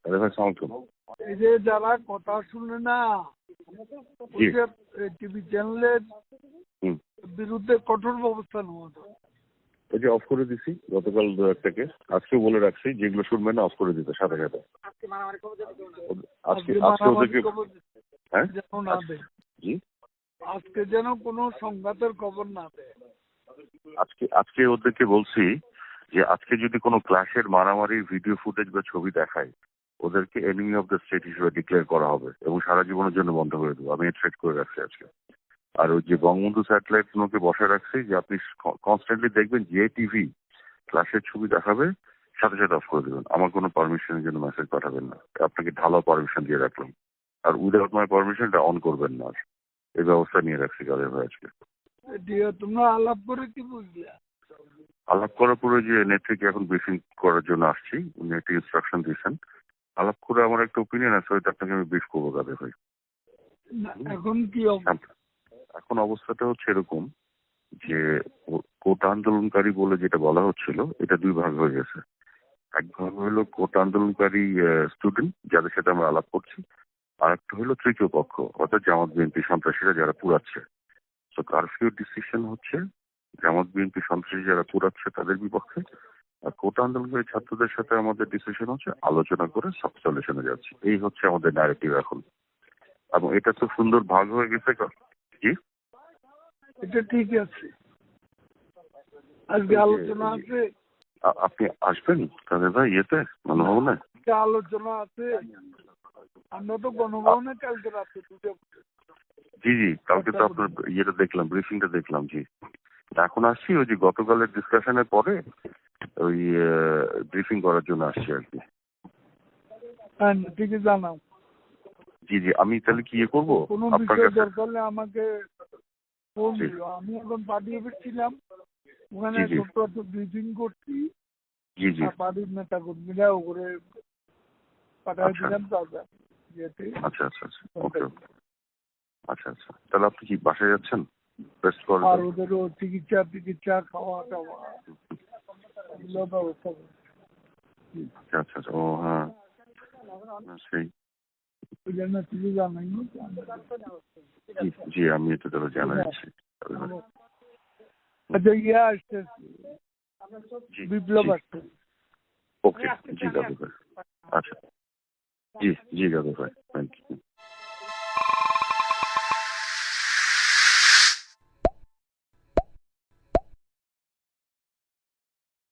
আরে ভাই সালাম আলাইকুম। এই যে যারা কথা শুনে না টিভি চ্যানেলের বিরুদ্ধে কঠোর ব্যবস্থা নেওয়া দরকার। এই যে অফ করে দিছি গতকাল থেকে, আজকেও বলে রাখছি যেগুলো শুনবেন না অফ করে দিতে সাথে সাথে। আজকে ওদেরকে হ্যাঁ যেন না দেয়, জি আজকে যেন কোনো সংঘাতের খবর না দেয়। আজকে ওদেরকে বলছি যে আজকে যদি কোনো ক্লাসের মারামারির ভিডিও ফুটেজ বা ছবি দেখায় ওদেরকে এনিমি অফ দ্য স্টেট হিসেবে ডিক্লেয়ার করা হবে এবং সারা জীবনের জন্য বন্ধ করে দেবো। আমি থ্রেট করে রাখছি আজকে। আর ওই যে বঙ্গবন্ধু স্যাটেলাইট গুলোকে বসায় রাখছি যে আপনি কনস্ট্যান্টলি দেখবেন যে টিভি ক্লাসের ছবি দেখাবে সাথে সাথে অফ করে দেবেন। আমার কোনো পারমিশনের জন্য মেসেজ পাঠাবেন না। আপনাকে ঢালাও পারমিশন দিয়ে রাখলাম। আর উইদাউট মাই পারমিশনটা অন করবেন না। এই ব্যবস্থা নিয়ে রাখছি কাদের ভাই আজকে। তোমরা আলাপ করে কি বুঝলে? আলাপ করার পরে যে নেত্রীকে এখন ব্রিফিং করার জন্য আসছি, নেত্রী ইনস্ট্রাকশন দিয়েছেন। আলাপ করে আমার একটা ওপিনিয়ন আছে, হয়তো আপনাকে আমি ব্রিফ করবো কাদের ভাই। এখন কি এখন অবস্থাটা হচ্ছে এরকম যে কোটা আন্দোলনকারী বলে যেটা বলা হচ্ছিল এটা দুই ভাগ হয়ে গেছে। এক ভাগ হলো কোটা আন্দোলনকারী স্টুডেন্ট যাদের সাথে আমরা আলাপ করছি, আর একটা হলো তৃতীয় পক্ষ অর্থাৎ জামাত বিএনপি সন্ত্রাসীরা যারা পুরাচ্ছে। তো কারফিউ ডিসিশন হচ্ছে জামাত বিএনপি সন্ত্রাসী যারা পুরাচ্ছে তাদের বিপক্ষে, আর কোটা আন্দোলনকারী ছাত্রদের সাথে আমাদের ডিসিশন হচ্ছে আলোচনা করে সলিউশনে যাচ্ছি। এই হচ্ছে আমাদের ন্যারেটিভ এখন, এবং এটা তো সুন্দর ভাগ হয়ে গেছে। জি এটা ঠিক আছে, আজকে আলোচনা আছে। আপনি আসবেন তাদের ভাই ইয়েতে গণভবনে? আলোচনা আছে, আমরা তো গণভবনে কালকে রাতে জি জি কালকে তো আপনার ইয়েটা দেখলাম, ব্রিফিংটা দেখলাম। জি এখন আসছি ওই যে গতকালের ডিসকাশনের পরে ওই ব্রিফিং করার জন্য আসছি আর কি। হ্যাঁ ঠিক আছে, জানাও। জি জি আমি তাহলে কি ইয়ে করবো কোনো বিষয় দরকার হলে আমাকে ফোন দিও। আমি এখন পার্টি অফিস ছিলাম, ওখানে ছোট্ট একটা ব্রিফিং করছি। জি জি পার্টির নেতা কর্মীরা ওপরে পাঠাই দিলাম। আচ্ছা আচ্ছা আচ্ছা ওকে আচ্ছা আচ্ছা তাহলে আপনি কি বাসায় যাচ্ছেন? রেস্ট করেন। আর ওদেরও চিকিৎসা খাওয়া টাওয়া এগুলো ব্যবস্থা করছি। আচ্ছা আচ্ছা আচ্ছা ও হ্যাঁ সেই জানাই। জি আমি এটা তাহলে জানাচ্ছি। আচ্ছা ইয়ে আসছে, বিপ্লব আসছে। ওকে জি দাদু ভাই। আচ্ছা জি জি দাদু ভাই থ্যাংক ইউ।